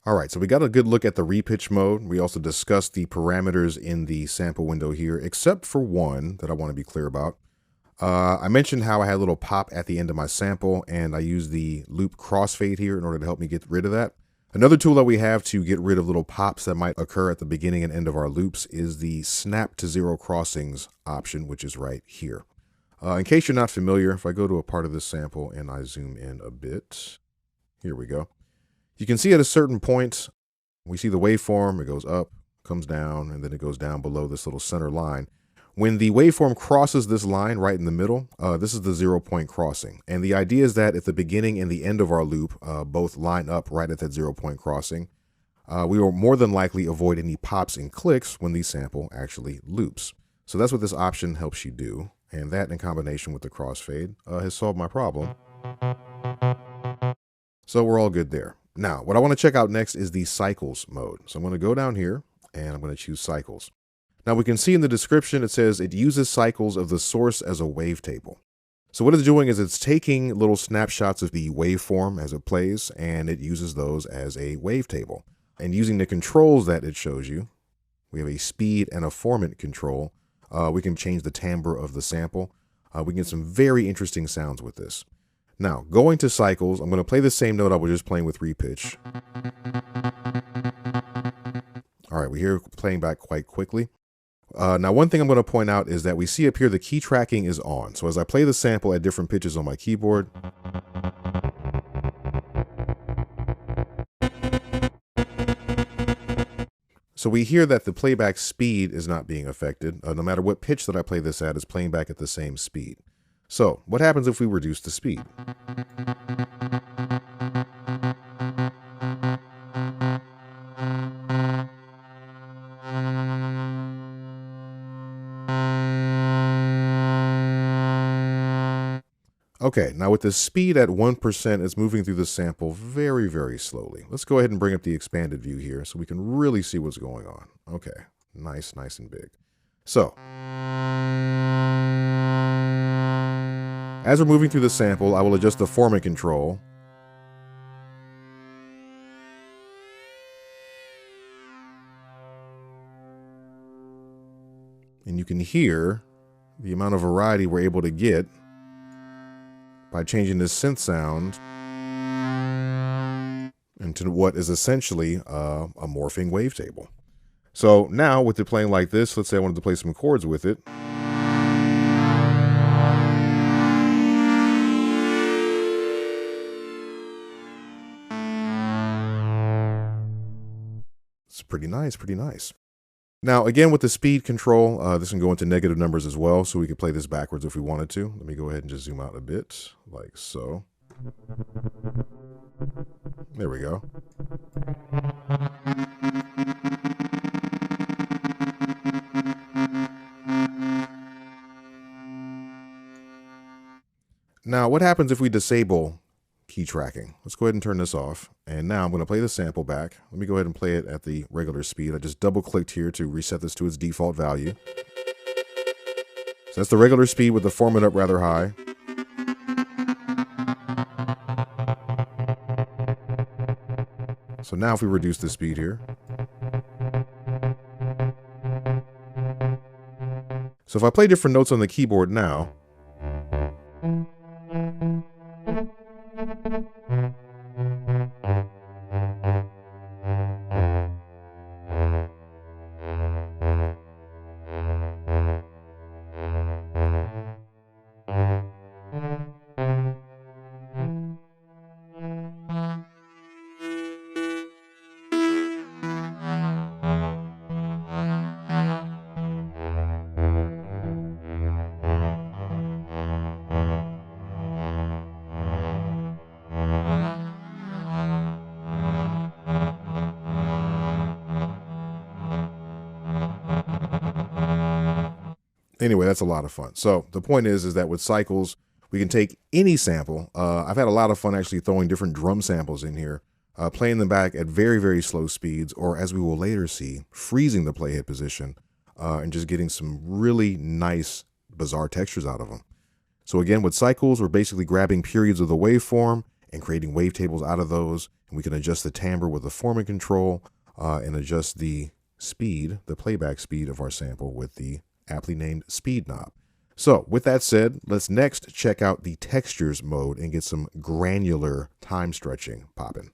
All right, so we got a good look at the repitch mode. We also discussed the parameters in the sample window here, except for one that I want to be clear about. I mentioned how I had a little pop at the end of my sample, and I used the loop crossfade here in order to help me get rid of that. Another tool that we have to get rid of little pops that might occur at the beginning and end of our loops is the snap to zero crossings option, which is right here. In case you're not familiar, if I go to a part of this sample and I zoom in a bit, here we go. You can see at a certain point, we see the waveform, it goes up, comes down, and then it goes down below this little center line. When the waveform crosses this line right in the middle, this is the 0 point crossing. And the idea is that if the beginning and the end of our loop both line up right at that 0 point crossing, we will more than likely avoid any pops and clicks when the sample actually loops. So that's what this option helps you do. And that in combination with the crossfade has solved my problem. So we're all good there. Now, what I want to check out next is the cycles mode. So I'm going to go down here and I'm going to choose cycles. Now we can see in the description, it says it uses cycles of the source as a wavetable. So what it's doing is it's taking little snapshots of the waveform as it plays, and it uses those as a wavetable. And using the controls that it shows you, we have a speed and a formant control. We can change the timbre of the sample. We can get some very interesting sounds with this. Now, going to cycles, I'm going to play the same note I was just playing with repitch. All right, we hear it playing back quite quickly. Now, one thing I'm going to point out is that we see up here the key tracking is on. So as I play the sample at different pitches on my keyboard, so we hear that the playback speed is not being affected. No matter what pitch that I play this at, it's playing back at the same speed. So what happens if we reduce the speed? Okay, now with the speed at 1%, it's moving through the sample very, very slowly. Let's go ahead and bring up the expanded view here so we can really see what's going on. Okay, nice and big. So, as we're moving through the sample, I will adjust the formant control. And you can hear the amount of variety we're able to get by changing this synth sound into what is essentially a morphing wavetable. So now with it playing like this, let's say I wanted to play some chords with it. It's pretty nice. Now, again, with the speed control, this can go into negative numbers as well, so we could play this backwards if we wanted to. Let me go ahead and just zoom out a bit, like so. There we go. Now, what happens if we disable key tracking? Let's go ahead and turn this off. And now I'm going to play the sample back. Let me go ahead and play it at the regular speed. I just double clicked here to reset this to its default value. So that's the regular speed with the formant up rather high. So now if we reduce the speed here. So if I play different notes on the keyboard now, anyway, that's a lot of fun. So the point is that with cycles, we can take any sample. I've had a lot of fun actually throwing different drum samples in here, playing them back at very, very slow speeds, or as we will later see, freezing the playhead position and just getting some really nice, bizarre textures out of them. So again, with cycles, we're basically grabbing periods of the waveform and creating wavetables out of those. And we can adjust the timbre with the Foreman control and adjust the speed, the playback speed of our sample with the aptly named speed knob. So with that said, let's next check out the textures mode and get some granular time stretching popping.